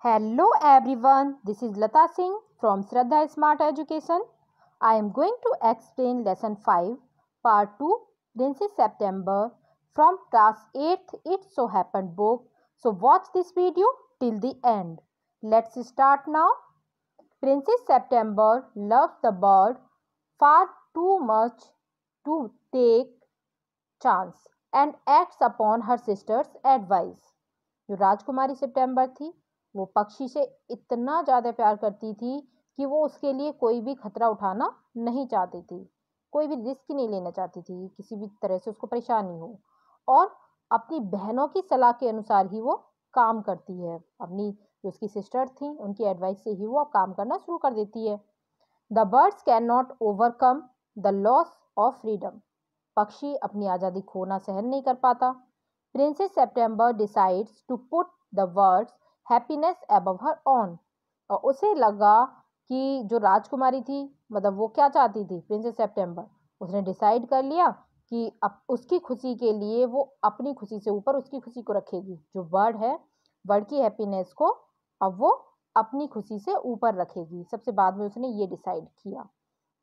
Hello everyone, this is Lata Singh from Shraddha Smart Education. I am going to explain lesson 5, part 2, Princess September from class 8th It So Happened book. So watch this video till the end. Let's start now. Princess September loves the bird far too much to take chance and acts upon her sister's advice. जो राजकुमारी सितंबर थी वो पक्षी से इतना ज़्यादा प्यार करती थी कि वो उसके लिए कोई भी खतरा उठाना नहीं चाहती थी, कोई भी रिस्क नहीं लेना चाहती थी, किसी भी तरह से उसको परेशानी हो, और अपनी बहनों की सलाह के अनुसार ही वो काम करती है। अपनी जो उसकी सिस्टर थी उनकी एडवाइस से ही वो अब काम करना शुरू कर देती है। The birds can not overcome the loss of freedom. पक्षी अपनी आज़ादी खोना सहन नहीं कर पाता। Princess September decides to put the words happiness above her own. और उसे लगा कि जो राजकुमारी थी, मतलब वो क्या चाहती थी, प्रिंसेस सेप्टेम्बर, उसने डिसाइड कर लिया कि अब उसकी खुशी के लिए वो अपनी खुशी से ऊपर उसकी खुशी को रखेगी। जो वर्ड है, वर्ड की हैप्पीनेस को अब वो अपनी खुशी से ऊपर रखेगी। सबसे बाद में उसने ये डिसाइड किया।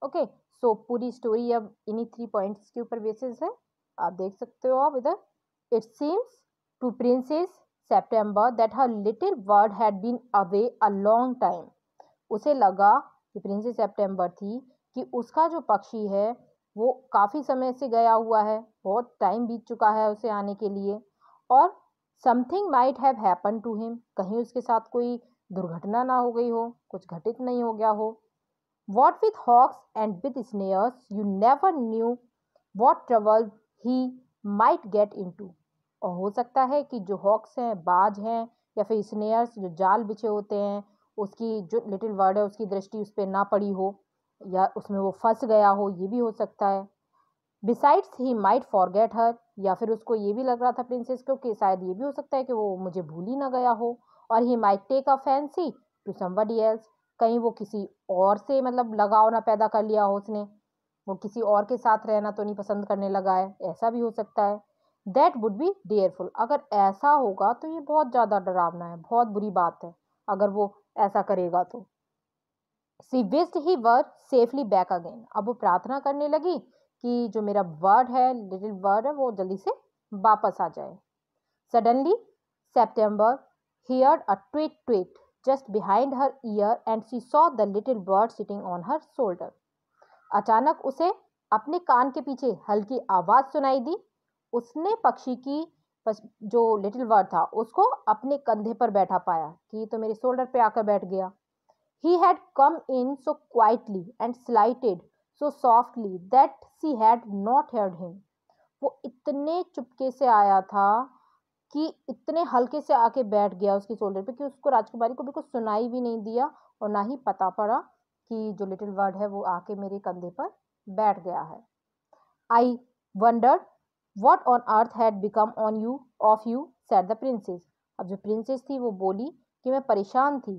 ओके, सो पूरी स्टोरी अब इन्हीं 3 पॉइंट्स के ऊपर बेसिस है। आप देख सकते हो आप इधर। It seems to princess September that her little bird had been away a long time. उसे लगा कि प्रिंसेस सेप्टेम्बर थी कि उसका जो पक्षी है वो काफ़ी समय से गया हुआ है, बहुत टाइम बीत चुका है उसे आने के लिए, और something might have happen to him, कहीं उसके साथ कोई दुर्घटना ना हो गई हो, कुछ घटित नहीं हो गया हो। What with hawks and with snares, you never knew what trouble he might get into. और हो सकता है कि जो हॉक्स हैं, बाज हैं, या फिर स्नेयर्स जो जाल बिछे होते हैं, उसकी जो लिटिल वर्ड है उसकी दृष्टि उस पर ना पड़ी हो, या उसमें वो फंस गया हो, ये भी हो सकता है। बिसाइड्स ही माइट फॉरगेट हर, या फिर उसको ये भी लग रहा था प्रिंसेस को कि शायद ये भी हो सकता है कि वो मुझे भूल ही ना गया हो। और he might take a fancy to somebody else, कहीं वो किसी और से मतलब लगाव ना पैदा कर लिया हो उसने, वो किसी और के साथ रहना तो नहीं पसंद करने लगा है, ऐसा भी हो सकता है। दैट वुड बी डेयरफुल, अगर ऐसा होगा तो ये बहुत ज़्यादा डरावना है, बहुत बुरी बात है अगर वो ऐसा करेगा तो। सी विस्ड ही वर सेफली बैक अगेन, अब वो प्रार्थना करने लगी कि जो मेरा वर्ड है, लिटिल वर्ड है, वो जल्दी से वापस आ जाए। Suddenly September heard a tweet tweet just behind her ear and she saw the little bird sitting on her shoulder. अचानक उसे अपने कान के पीछे हल्की आवाज सुनाई दी। उसने पक्षी की जो लिटिल बर्ड था उसको अपने कंधे पर बैठा पाया कि तो मेरे शोल्डर पे आकर बैठ गया। He had come in so quietly and slighted so softly that she had not heard him. वो इतने चुपके से आया था कि इतने हल्के से आके बैठ गया उसकी शोल्डर पे कि उसको राजकुमारी को बिल्कुल सुनाई भी नहीं दिया और ना ही पता पड़ा कि जो लिटिल बर्ड है वो आके मेरे कंधे पर बैठ गया है। आई wandered what on earth had become on you of you said the princess. अब जो प्रिंसेस थी वो बोली कि मैं परेशान थी।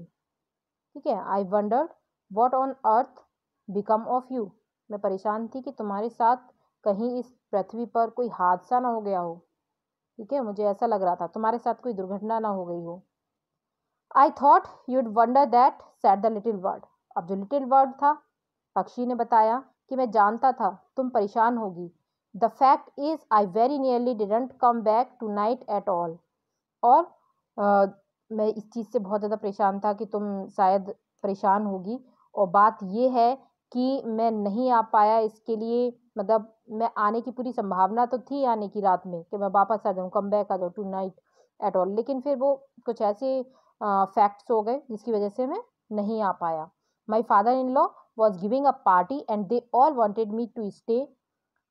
ठीक है, आई wandered what on earth become of you, मैं परेशान थी कि तुम्हारे साथ कहीं इस पृथ्वी पर कोई हादसा ना हो गया हो। ठीक है, मुझे ऐसा लग रहा था तुम्हारे साथ कोई दुर्घटना ना हो गई हो। I thought you'd wonder that sad the little bird. अब जो लिटिल बर्ड था, पक्षी ने बताया कि मैं जानता था तुम परेशान होगी। The fact is I very nearly didn't come back tonight at all. और मैं इस चीज़ से बहुत ज़्यादा परेशान था कि तुम शायद परेशान होगी, और बात यह है कि मैं नहीं आ पाया इसके लिए, मतलब मैं आने की पूरी संभावना तो थी आने की रात में कि मैं वापस आ जाऊँ, कम बैक आ जाऊँ टू नाइट एट ऑल, लेकिन फिर वो कुछ ऐसे फैक्ट्स हो गए जिसकी वजह से मैं नहीं आ पाया। My father in law was giving a party and they all wanted me to stay.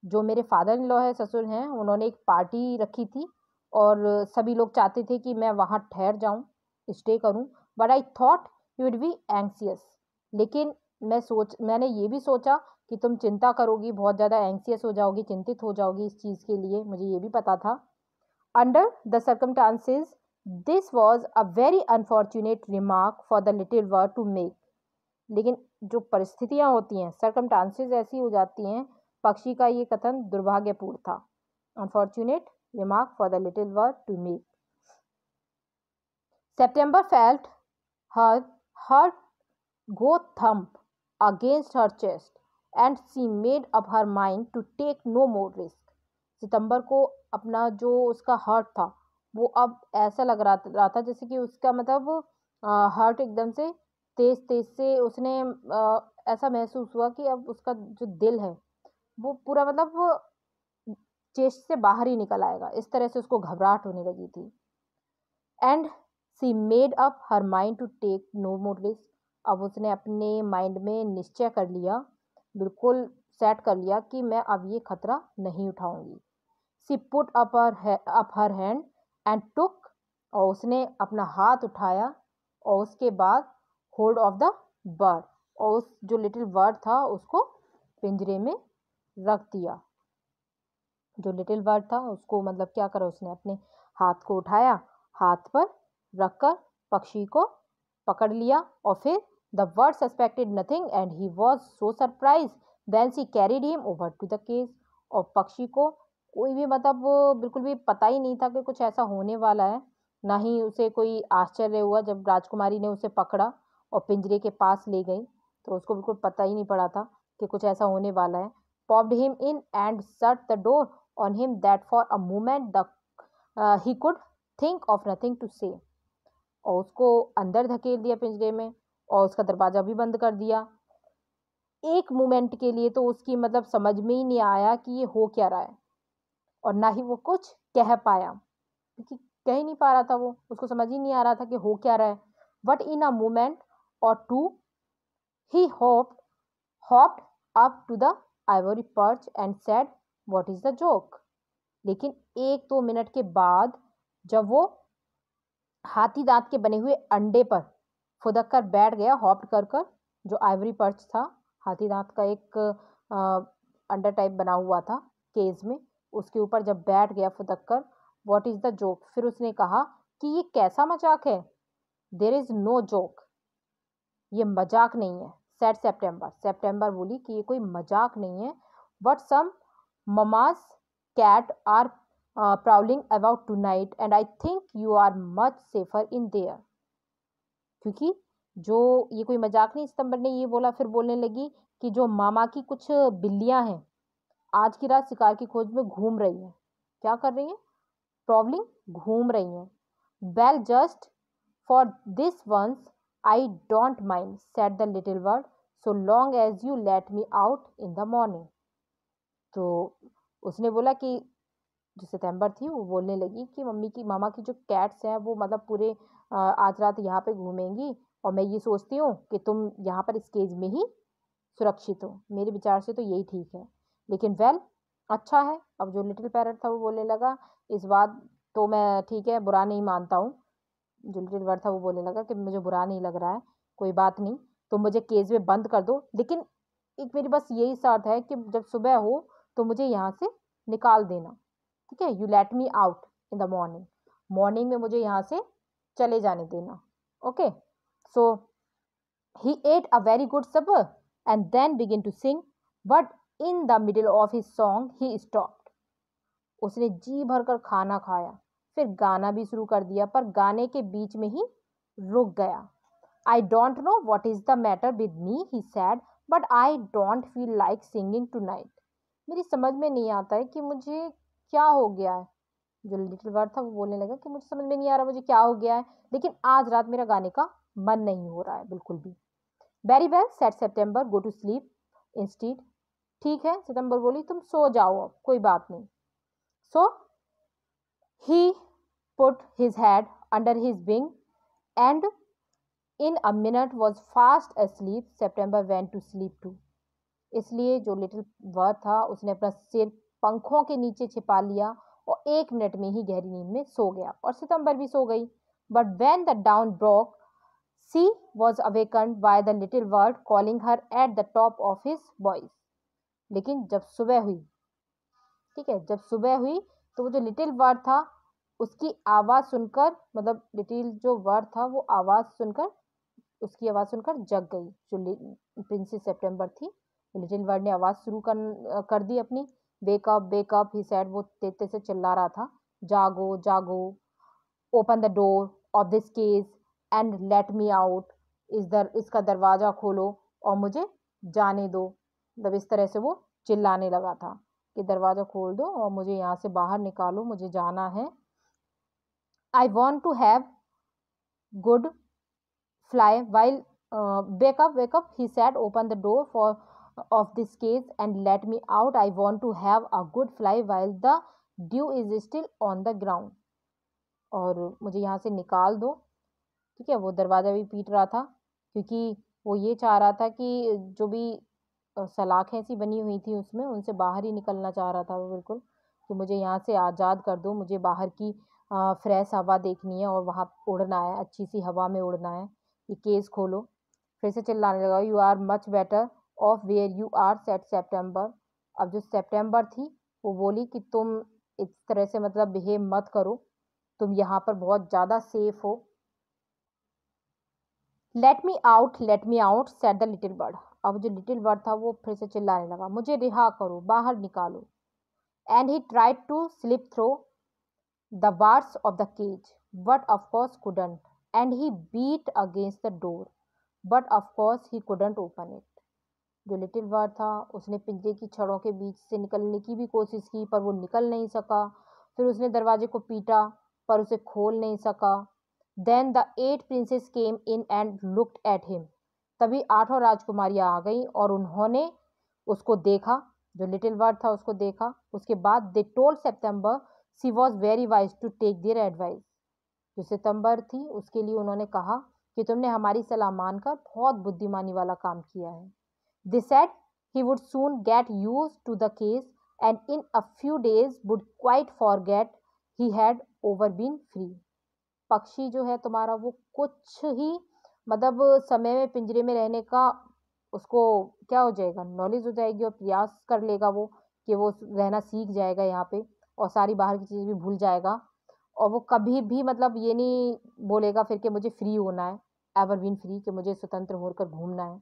जो मेरे फादर इन लॉ है, ससुर हैं, उन्होंने एक पार्टी रखी थी और सभी लोग चाहते थे कि मैं वहाँ ठहर जाऊँ, स्टे करूँ। But I thought you would be anxious, लेकिन मैंने ये भी सोचा कि तुम चिंता करोगी, बहुत ज़्यादा एंक्सियस हो जाओगी, चिंतित हो जाओगी इस चीज़ के लिए, मुझे ये भी पता था। Under the circumstances this was a very unfortunate remark for the little word to make. लेकिन जो परिस्थितियाँ होती हैं, सर्कमस्टांसेस ऐसी हो जाती हैं, पक्षी का ये कथन दुर्भाग्यपूर्ण था। Unfortunate remark for the little word to make. September felt her heart go thump against her chest and she made up her mind to take no more risk. सितंबर को अपना जो उसका हार्ट था वो अब ऐसा लग रहा था जैसे कि उसका मतलब हार्ट एकदम से तेज तेज से उसने ऐसा महसूस हुआ कि अब उसका जो दिल है वो पूरा मतलब चेस्ट से बाहर ही निकल आएगा, इस तरह से उसको घबराहट होने लगी थी. And she made up her mind to take no more risk. अब उसने अपने माइंड में निश्चय कर लिया, बिल्कुल सेट कर लिया कि मैं अब ये खतरा नहीं उठाऊंगी. She put up her hand and took, और उसने अपना हाथ उठाया और उसके बाद होल्ड ऑफ द बर्ड, और उस जो लिटिल बर्ड था उसको पिंजरे में रख दिया. जो लिटिल बर्ड था उसको मतलब क्या करा, उसने अपने हाथ को उठाया, हाथ पर रखकर पक्षी को पकड़ लिया, और फिर the bird suspected nothing and he was so surprise then she carried him over to the cage. और पक्षी को कोई भी मतलब बिल्कुल भी पता ही नहीं था कि कुछ ऐसा होने वाला है, ना ही उसे कोई आश्चर्य हुआ जब राजकुमारी ने उसे पकड़ा और पिंजरे के पास ले गई, तो उसको बिल्कुल पता ही नहीं पड़ा था कि कुछ ऐसा होने वाला है. Popped him in and shut the door on him that for a moment he could think of nothing to say. और उसको अंदर धकेल दिया पिंजरे में और उसका दरवाजा भी बंद कर दिया. एक मोमेंट के लिए तो उसकी मतलब समझ में ही नहीं आया कि ये हो क्या रहा है, और ना ही वो कुछ कह पाया, क्योंकि कह ही नहीं पा रहा था, वो उसको समझ ही नहीं आ रहा था कि हो क्या रहा है. But in a moment or two he hopped up to the ivory perch and said, what is the joke? लेकिन 1-2 मिनट के बाद जब वो हाथी दांत के बने हुए अंडे पर फुदक कर बैठ गया, हॉप्ड कर जो आइवरी पर्च था, हाथी दांत का एक अंडा टाइप बना हुआ था केज में, उसके ऊपर जब बैठ गया फुदक कर, व्हाट इज द जोक, फिर उसने कहा कि ये कैसा मजाक है. देयर इज नो जोक, ये मजाक नहीं है. सेड सेप्टेम्बर बोली कि ये कोई मजाक नहीं है. But some mama's cat are prowling about tonight and I think you are much safer in there. क्योंकि जो ये कोई मजाक नहीं, सितंबर ने ये बोला, फिर बोलने लगी कि जो मामा की कुछ बिल्लियां हैं आज की रात शिकार की खोज में घूम रही हैं. क्या कर रही हैं? प्रॉब्लिंग, घूम रही हैं. Well just for this once I don't mind said the little bird so long as you let me out in the morning. तो उसने बोला कि जो सितंबर थी वो बोलने लगी कि मामा की जो कैट्स हैं वो मतलब पूरे आज रात यहाँ पे घूमेंगी, और मैं ये सोचती हूँ कि तुम यहाँ पर इस केज में ही सुरक्षित हो. मेरे विचार से तो यही ठीक है, लेकिन वेल अच्छा है. अब जो लिटिल पैरट था वो बोलने लगा, इस बात तो मैं ठीक है बुरा नहीं मानता हूँ. जो लिटिल बर्ड था वो बोलने लगा कि मुझे बुरा नहीं लग रहा है, कोई बात नहीं, तुम मुझे केज में बंद कर दो, लेकिन एक मेरी बस यही शर्त है कि जब सुबह हो तो मुझे यहाँ से निकाल देना, ठीक है. You let me out in the morning में मुझे यहाँ से चले जाने देना. Okay. So he ate a very good supper and then begin to sing, but in the middle of his song he stopped. उसने जी भरकर खाना खाया, फिर गाना भी शुरू कर दिया, पर गाने के बीच में ही रुक गया. I don't know what is the matter with me he sad, but I don't feel like singing tonight. मेरी समझ में नहीं आता है कि मुझे क्या हो गया है. जो लिटिल बर्ड था वो बोलने लगा कि मुझे समझ में नहीं आ रहा मुझे क्या हो गया है, लेकिन आज रात मेरा गाने का मन नहीं हो रहा है बिल्कुल भी. Very well said September, go to sleep instead. ठीक है, सितंबर बोली, तुम सो जाओ, अब कोई बात नहीं. So he put his head under his wing and in a minute was fast asleep. September went to sleep too. इसलिए जो लिटिल बर्ड था उसने अपना सिर पंखों के नीचे छिपा लिया और 1 मिनट में ही गहरी नींद में सो गया, और सितंबर भी सो गई. But when the down broke she was awakened by the little bird calling her at the top of his voice. लेकिन जब सुबह हुई, ठीक है, जब सुबह हुई तो वो जो लिटिल बर्ड था उसकी आवाज़ सुनकर, मतलब लिटिल जो बर्ड था वो आवाज़ सुनकर, उसकी आवाज़ सुनकर जग गई. जो प्रिंसेस सेप्टेम्बर थी, लिटिल बर्ड ने आवाज़ शुरू कर दी अपनी. वेकअप ही सैड, वो तेज से चिल्ला रहा था, जागो जागो, open the door of this cage and let me out, इसका दरवाज़ा खोलो और मुझे जाने दो। मतलब इस तरह से वो चिल्लाने लगा था कि दरवाज़ा खोल दो और मुझे यहाँ से बाहर निकालो, मुझे जाना है। I want to have good fly while wake up, he said, open the door for of this cage and let me out. I want to have a good fly while the dew is still on the ground. और मुझे यहाँ से निकाल दो। ठीक है, वो दरवाज़ा भी पीट रहा था क्योंकि वो ये चाह रहा था कि जो भी सलाखें ऐसी बनी हुई थी उसमें उनसे बाहर ही निकलना चाह रहा था वो बिल्कुल, कि मुझे यहाँ से आज़ाद कर दो, मुझे बाहर की फ्रेश हवा देखनी है और वहाँ उड़ना है, अच्छी सी हवा में उड़ना है। ये केस खोलो। फिर से चिल्लाने लगा, you are much better off where you are said September. अब जो सेप्टेम्बर थी वो बोली कि तुम इस तरह से मतलब बिहेव मत करो, तुम यहाँ पर बहुत ज़्यादा सेफ हो। Late me out set the little bird. अब जो लिटिल बर्ड था वो फिर से चिल्लाने लगा, मुझे रिहा करो, बाहर निकालो। And he tried to slip through the bars of the cage, but of course couldn't, and he beat against the door, but of course he couldn't open it. जो लिटिल बर्ड था उसने पिंजरे की छड़ों के बीच से निकलने की भी कोशिश की पर वो निकल नहीं सका। फिर उसने दरवाजे को पीटा पर उसे खोल नहीं सका। Then the 8 princess came in and looked at him. तभी 8 राजकुमारियां आ गईं और उन्होंने उसको देखा, जो लिटिल बर्ड था उसको देखा। उसके बाद they told September she was very wise to take their advice. जो सितंबर थी उसके लिए उन्होंने कहा कि तुमने हमारी सलाह मानकर बहुत बुद्धिमानी वाला काम किया है। They said he would soon get used to the case and in a few days would quite forget he had ever been free. पक्षी जो है तुम्हारा वो कुछ ही मतलब समय में पिंजरे में रहने का उसको क्या हो जाएगा, नॉलेज हो जाएगी और प्रयास कर लेगा वो कि वो रहना सीख जाएगा यहाँ पे और सारी बाहर की चीज़ें भी भूल जाएगा और वो कभी भी मतलब ये नहीं बोलेगा फिर कि मुझे फ्री होना है, एवर बीन फ्री, कि मुझे स्वतंत्र होकर घूमना है।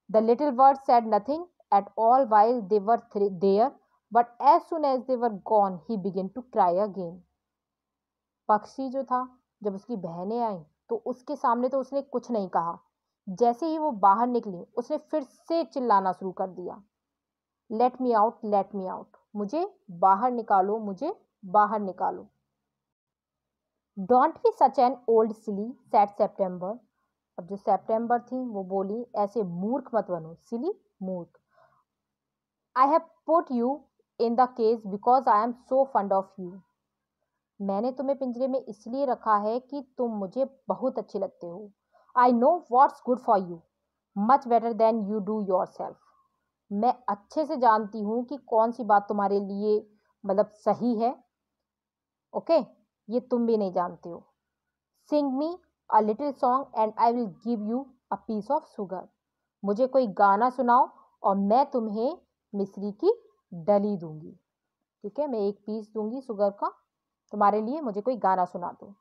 The little bird said nothing at all while they were there, but as soon as they were gone, he began to cry again. पक्षी जो था जब उसकी बहनें आई तो उसके सामने तो उसने कुछ नहीं कहा। जैसे ही वो बाहर निकली उसने फिर से चिल्लाना शुरू कर दिया, लेट मी आउट, मुझे बाहर निकालो, मुझे बाहर निकालो। Don't be such an old silly said September. अब जो सेप्टेम्बर थी वो बोली, ऐसे मूर्ख मत बनो, सिली मूर्ख। I have put you in the cage because I am so fond of you. मैंने तुम्हें पिंजरे में इसलिए रखा है कि तुम मुझे बहुत अच्छे लगते हो। I know what's good for you much better than you do your self. मैं अच्छे से जानती हूँ कि कौन सी बात तुम्हारे लिए मतलब सही है। ओके, ये तुम भी नहीं जानते हो। सिंग मी a little song and I will give you a piece of sugar. मुझे कोई गाना सुनाओ और मैं तुम्हें मिश्री की डली दूंगी। ठीक है, मैं एक पीस दूंगी शुगर का तुम्हारे लिए, मुझे कोई गाना सुना दो।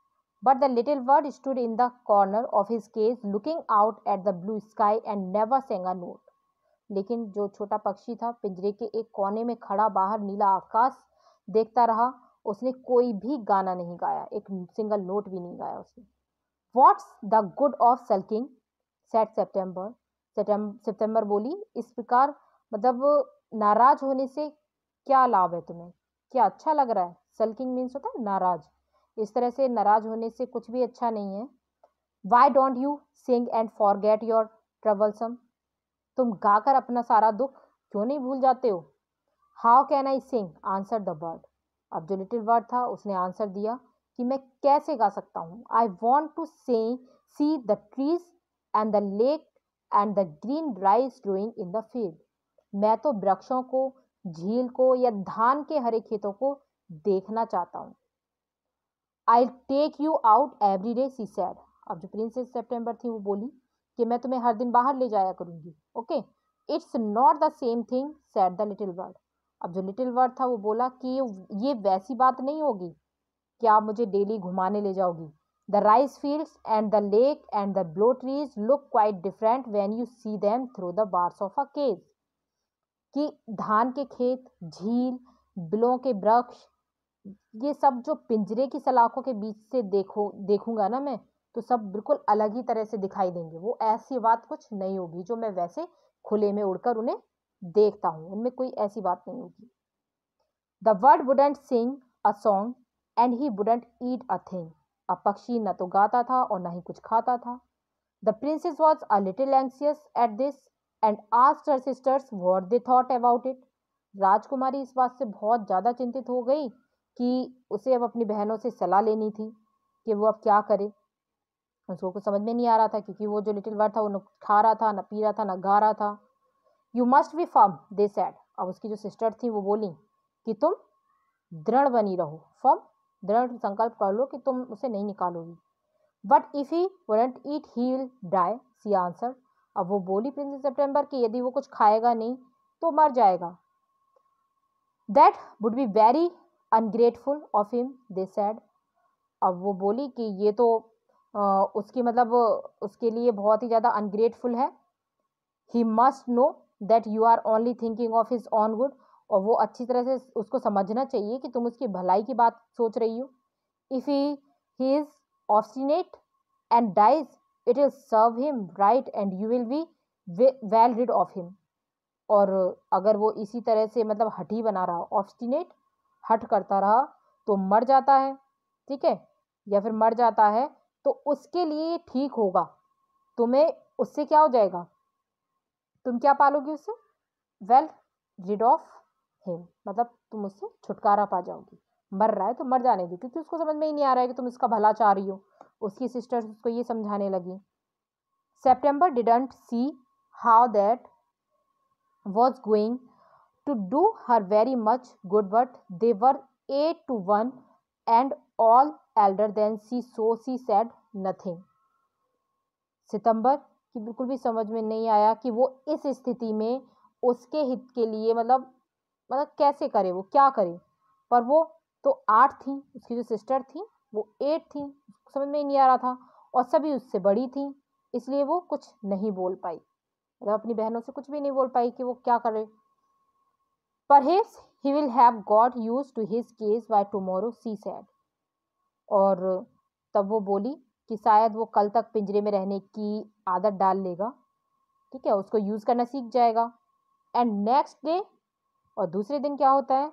But the little bird stood in the corner of his cage looking out at the blue sky and never sang a note. लेकिन जो छोटा पक्षी था पिंजरे के एक कोने में खड़ा बाहर नीला आकाश देखता रहा, उसने कोई भी गाना नहीं गाया, एक सिंगल नोट भी नहीं गाया उसने। What's the good of sulking? said September. सितंबर बोली, इस प्रकार मतलब नाराज होने से क्या लाभ है तुम्हें, क्या अच्छा लग रहा है। सल्किंग मीन्स होता है नाराज, इस तरह से नाराज होने से कुछ भी अच्छा नहीं है। Why don't you sing and forget your troublesome? तुम गाकर अपना सारा दुख क्यों नहीं भूल जाते हो। How can I sing? answered the bird. अब जो लिटिल बर्ड था उसने आंसर दिया कि मैं कैसे गा सकता हूँ। I want to see the trees and the lake and the green rice growing in the field. मैं तो वृक्षों को, झील को या धान के हरे खेतों को देखना चाहता हूँ। I take you out every day she said. अब जो प्रिंसेस सेप्टेम्बर थी वो बोली कि मैं तुम्हें हर दिन बाहर ले जाया करूंगी। Okay, it's not the same thing sad the little bird. अब जो लिटिल बर्ड था वो बोला कि ये वैसी बात नहीं होगी कि आप मुझे डेली घुमाने ले जाओगी। The rice fields and the lake and the blow trees look quite different when you see them through the bars of a cage. कि धान के खेत, झील, बिलों के वृक्ष, ये सब जो पिंजरे की सलाखों के बीच से देखूंगा ना मैं, तो सब बिल्कुल अलग ही तरह से दिखाई देंगे। वो ऐसी बात कुछ नहीं होगी जो मैं वैसे खुले में उड़कर उन्हें देखता हूँ, उनमें कोई ऐसी बात नहीं होगी। The bird wouldn't sing a song and he wouldn't eat a thing. अब पक्षी न तो गाता था और न ही कुछ खाता था। The princess was a little anxious at this and asked her sisters what they thought about it. राजकुमारी इस बात से बहुत ज़्यादा चिंतित हो गई कि उसे अब अपनी बहनों से सलाह लेनी थी कि वो अब क्या करे। उसको कुछ समझ में नहीं आ रहा था, क्योंकि वो जो लिटिल बर्ड था वो न खा रहा था, न पी रहा था, न गा रहा था। You must be firm they said. अब उसकी जो सिस्टर थी वो बोली कि तुम दृढ़ बनी रहो, फर्म, दृढ़ संकल्प कर लो कि तुम उसे नहीं निकालोगी। But if he wouldn't eat he will die, she answer. अब वो बोली प्रिंसेस सितंबर कि यदि वो कुछ खाएगा नहीं तो मर जाएगा। That would be very ungrateful of him, they said. अब वो बोली कि ये तो उसकी मतलब उसके लिए बहुत ही ज़्यादा अनग्रेटफुल है। He must know that you are only thinking of his own good. और वो अच्छी तरह से उसको समझना चाहिए कि तुम उसकी भलाई की बात सोच रही हो। If he is obstinate and dies it will serve him right and you will be well rid of him. और अगर वो इसी तरह से मतलब हठी बना रहा, ऑब्स्टिनेट, हठ करता रहा, तो मर जाता है, ठीक है, या फिर मर जाता है तो उसके लिए ठीक होगा। तुम्हें उससे क्या हो जाएगा, तुम क्या पालोगी उससे, वेल रिड ऑफ हिम, मतलब तुम उससे छुटकारा पा जाओगी। मर रहा है तो मर जाने दो, क्योंकि उसको समझ में ही नहीं आ रहा है कि तुम इसका भला चाह रही हो। उसकी सिस्टर्स उसको ये समझाने लगी। September didn't see how that was going to do her very much good, but they were 8 to 1 and all elder than she, so she said nothing. सितंबर की बिल्कुल भी समझ में नहीं आया कि वो इस स्थिति में उसके हित के लिए मतलब कैसे करे, वो क्या करे। पर वो तो 8 थी, उसकी जो सिस्टर थी वो 8 थी, समझ में ही नहीं आ रहा था, और सभी उससे बड़ी थी, इसलिए वो कुछ नहीं बोल पाई, मतलब अपनी बहनों से कुछ भी नहीं बोल पाई कि वो क्या करे। Perhaps he will have got used to his case by tomorrow, she said. और तब वो बोली कि शायद वो कल तक पिंजरे में रहने की आदत डाल लेगा, ठीक है, उसको यूज करना सीख जाएगा। एंड नेक्स्ट डे, और दूसरे दिन क्या होता है,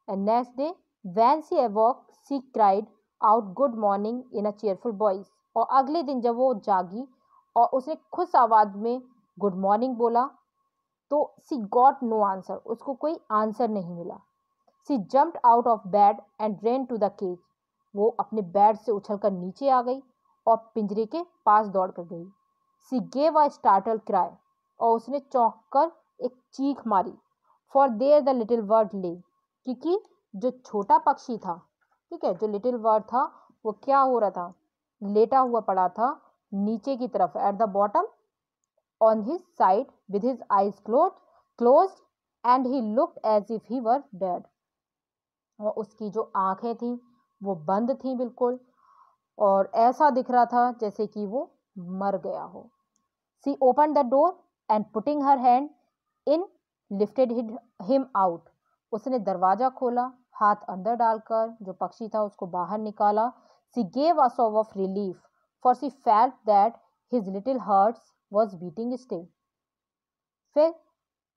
and next day when she awoke she cried out good morning in a cheerful voice. और अगले दिन जब वो जागी और उसने खुश आवाज में गुड मॉर्निंग बोला, तो सी गॉट नो आंसर, उसको कोई आंसर नहीं मिला। She jumped out of bed and ran to the cage. वो अपने बेड से उछलकर नीचे आ गई और पिंजरे के पास दौड़ कर गई। सी गेव अ स्टार्टल क्राई, और उसने चौंक कर एक चीख मारी। For their the little bird ले, क्योंकि जो छोटा पक्षी था, ठीक है, जो लिटिल बर्ड था वो क्या हो रहा था, लेटा हुआ पड़ा था नीचे की तरफ, at the bottom on his side with his eyes closed and he looked as if he were dead. और उसकी जो आंखें थी वो बंद थी बिल्कुल, और ऐसा दिख रहा था जैसे कि वो मर गया हो। She opened the door and putting her hand in lifted him out. उसने दरवाजा खोला, हाथ अंदर डालकर जो पक्षी था उसको बाहर निकाला। She gave a sob of relief for she felt that his little heart was beating still. फिर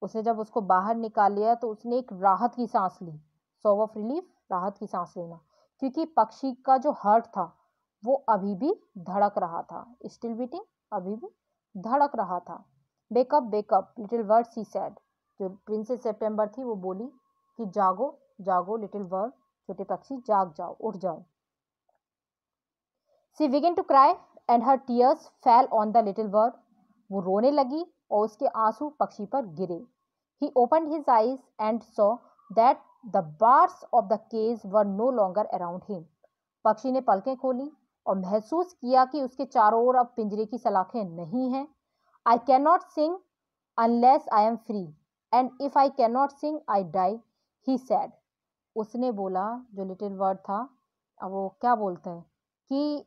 उसने जब उसको बाहर निकाल लिया तो उसने एक राहत की सांस ली, सॉब ऑफ रिलीफ, राहत की सांस लेना, क्योंकि पक्षी का जो हार्ट था वो अभी भी धड़क रहा था, स्टिल बीटिंग, अभी भी धड़क रहा था। बेकअप लिटिल बर्ड, सी सैड। जो प्रिंसेस सितंबर थी वो बोली कि जागो जागो लिटिल बर्ड, छोटे पक्षी जाग जाओ, उठ जाओ। She began to cry and her tears fell on the little bird. वो रोने लगी और उसके आंसू पक्षी पर गिरे। He opened his eyes and saw that the bars of the cage were no longer around him. पक्षी ने पलकें खोली और महसूस किया कि उसके चारों ओर अब पिंजरे की सलाखें नहीं हैं। I can not sing unless I am free and if I can not sing I die, he said. उसने बोला, जो लिटिल बर्ड था, अब वो क्या बोलते हैं कि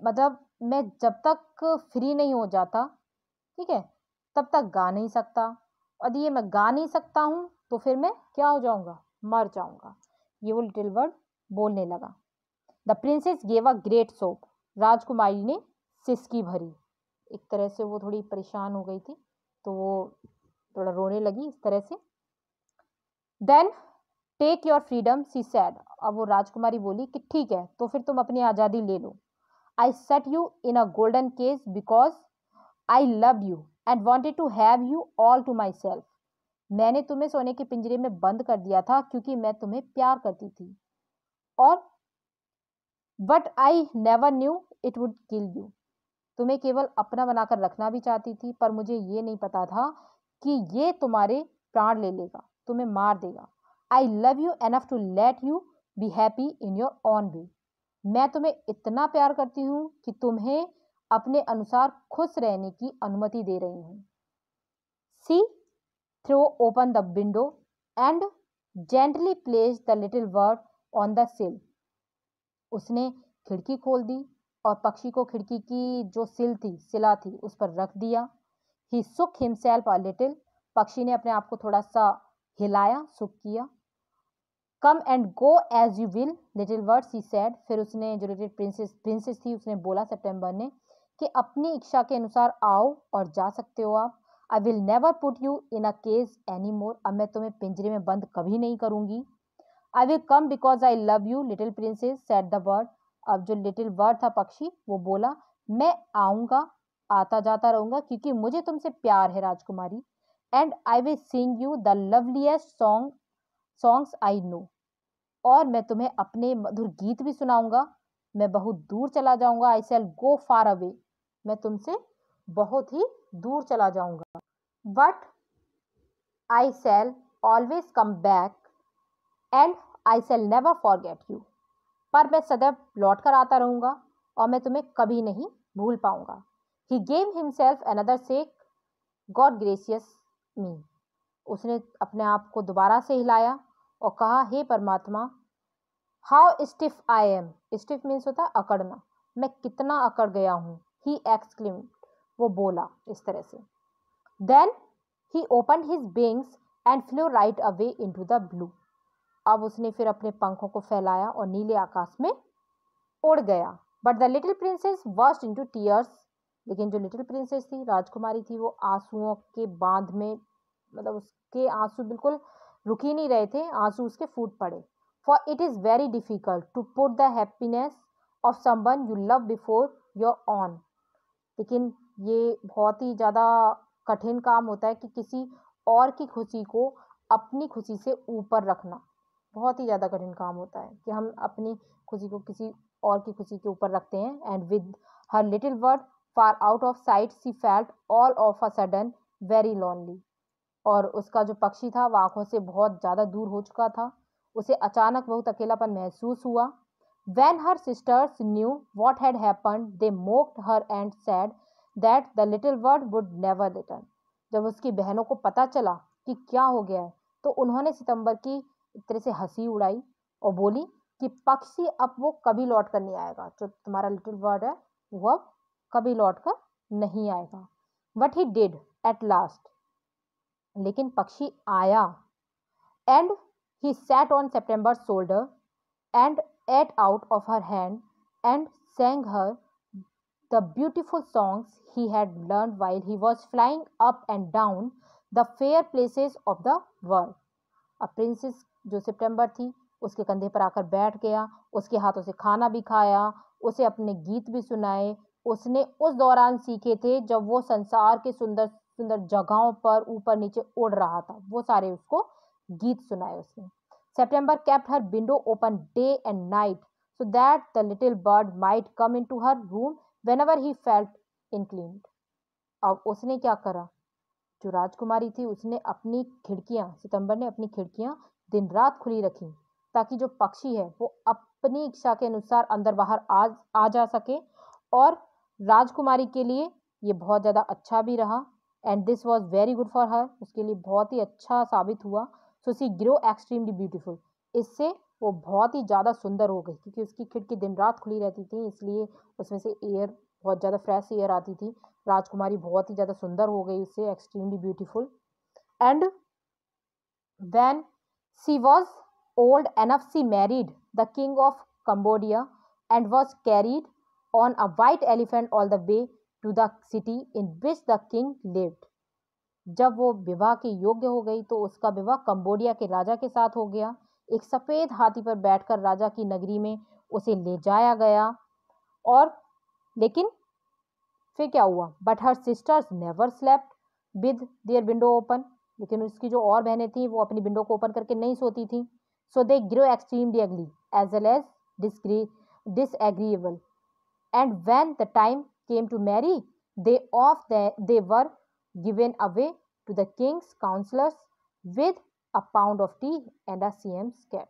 मतलब मैं जब तक फ्री नहीं हो जाता, ठीक है, तब तक गा नहीं सकता, और ये मैं गा नहीं सकता हूं तो फिर मैं क्या हो जाऊंगा, मर जाऊंगा। ये वो लिटिल बर्ड बोलने लगा। The princess gave a great soap. राजकुमारी ने सिसकी भरी। एक तरह से वो थोड़ी परेशान हो गई थी, तो वो थोड़ा रोने लगी इस तरह से। Then take your freedom she said. अब वो राजकुमारी बोली कि ठीक है, तो फिर तुम अपनी आज़ादी ले लो। I set you in a golden cage because I love you and wanted to have you all to my myself तुम्हें सोने के पिंजरे में बंद कर दिया था क्योंकि मैं तुम्हें प्यार करती थी, और but I never knew it would kill you. तुम्हें केवल अपना बनाकर रखना भी चाहती थी, पर मुझे ये नहीं पता था कि ये तुम्हारे प्राण ले लेगा, तुम्हें मार देगा। I love you enough to let you be happy in your own way. मैं तुम्हें इतना प्यार करती हूँ कि तुम्हें अपने अनुसार खुश रहने की अनुमति दे रही हूँ। She threw open the window and gently place the little bird on the sill. उसने खिड़की खोल दी और पक्षी को खिड़की की जो सिला थी उस पर रख दिया। ही सुक हिमसेल्फ अ लिटिल। पक्षी ने अपने आप को थोड़ा सा हिलाया, सुक किया। Come and go as you will little bird she said. फिर उसने, जो लिटिल प्रिंसेस थी, उसने बोला सितंबर ने, कि अपनी इच्छा के अनुसार आओ और जा सकते हो आप। I will never put you in a cage any more. अब मैं तुम्हें पिंजरे में बंद कभी नहीं करूंगी। I will come because I love you little princess said the bird. अब जो लिटिल बर्ड था, पक्षी, वो बोला, मैं आऊंगा, आता जाता रहूंगा क्योंकि मुझे तुमसे प्यार है राजकुमारी। And I will sing you the loveliest songs I know. और मैं तुम्हें अपने मधुर गीत भी सुनाऊंगा। मैं बहुत दूर चला जाऊंगा। आई शैल गो फार अवे। मैं तुमसे बहुत ही दूर चला जाऊंगा। But I shell always come back and I shell never forget you. पर मैं सदैव लौट कर आता रहूंगा और मैं तुम्हें कभी नहीं भूल पाऊंगा। He gave himself another shake, God gracious me. उसने अपने आप को दोबारा से हिलाया और कहा, हे परमात्मा, how stiff I am. Stiff means होता है अकड़ना। मैं कितना अकड़ गया हूँ। ही एक्सक्लेम्ड, वो बोला इस तरह से। Then he opened his wings and flew right away into the blue. अब उसने फिर अपने पंखों को फैलाया और नीले आकाश में उड़ गया। But the little princess burst into tears. लेकिन जो लिटिल प्रिंसेस थी, राजकुमारी थी, वो आंसुओं के बांध में, मतलब उसके आंसू बिल्कुल रुक ही नहीं रहे थे, आंसू उसके फूट पड़े। For it is very difficult to put the happiness of someone you love before your own. लेकिन ये बहुत ही ज़्यादा कठिन काम होता है कि किसी और की खुशी को अपनी खुशी से ऊपर रखना। बहुत ही ज़्यादा कठिन काम होता है कि हम अपनी खुशी को किसी और की खुशी के ऊपर रखते हैं। And with her little word far out of site C felt all of a sudden very lonely. और उसका जो पक्षी था, वो आंखों से बहुत ज़्यादा दूर हो चुका था। उसे अचानक बहुत अकेलापन महसूस हुआ। When her sisters knew what had happened, they mocked her and said that the little bird would never return. जब उसकी बहनों को पता चला कि क्या हो गया है, तो उन्होंने सितंबर की एक तरह से हंसी उड़ाई और बोली कि पक्षी अब वो कभी लौट कर नहीं आएगा। जो तुम्हारा लिटिल बर्ड है, वो अब कभी लौट कर नहीं आएगा। But he did at last. लेकिन पक्षी आया। And he sat on September's shoulder and ate out of her hand and sang her the beautiful songs he had learned while he was flying up and down the fair places of the world. अब princess जो सितंबर थी, उसके कंधे पर आकर बैठ गया, उसके हाथों से खाना भी खाया, उसे अपने गीत भी सुनाए। उसने उस दौरान सीखे थे जब वो संसार के सुंदर सुंदर जगहों पर ऊपर नीचे उड़ रहा था, वो सारे उसको गीत सुनाए उसने। September kept her window open day and night so that the little bird might come into her room whenever he felt inclined. अब उसने क्या करा, जो राजकुमारी थी, उसने अपनी खिड़कियां, सितंबर ने अपनी खिड़कियां दिन रात खुली रखी ताकि जो पक्षी है वो अपनी इच्छा के अनुसार अंदर बाहर आ जा सके। और राजकुमारी के लिए ये बहुत ज़्यादा अच्छा भी रहा। And this was very good for her. उसके लिए बहुत ही अच्छा साबित हुआ। सो सी ग्रो एक्सट्रीमली ब्यूटीफुल। इससे वो बहुत ही ज़्यादा सुंदर हो गई क्योंकि उसकी खिड़की दिन रात खुली रहती थी, इसलिए उसमें से एयर, बहुत ज़्यादा फ्रेश एयर आती थी। राजकुमारी बहुत ही ज़्यादा सुंदर हो गई उससे, extremely beautiful. And when she was old enough she married the king of Cambodia and was carried on a white elephant all the way to the city in which the king lived. जब वो विवाह के योग्य हो गई तो उसका विवाह कंबोडिया के राजा के साथ हो गया। एक सफेद हाथी पर बैठकर राजा की नगरी में उसे ले जाया गया। और लेकिन फिर क्या हुआ? But her sisters never slept with their window open. लेकिन उसकी जो और बहनें थी वो अपनी विंडो को ओपन करके नहीं सोती थी। So they grow extremely ugly as well as disagreeable. And when the time came to marry, they were given away to the king's counselors with a pound of tea and a CM's cat.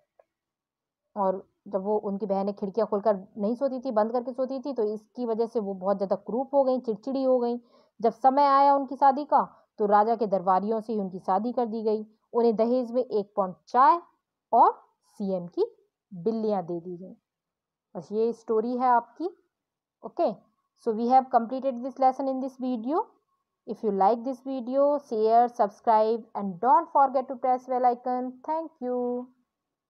और जब वो उनकी बहनें खिड़कियां खोलकर नहीं सोती थी, बंद करके सोती थी, तो इसकी वजह से वो बहुत ज़्यादा क्रूप हो गई, चिड़चिड़ी हो गई। जब समय आया उनकी शादी का तो राजा के दरबारियों से ही उनकी शादी कर दी गई। उन्हें दहेज में 1 पाउंड चाय और CM की बिल्लियां दे दी गई। बस ये स्टोरी है आपकी। Okay, so we have completed this lesson in this video. If you like this video, share, subscribe and don't forget to press bell icon. Thank you.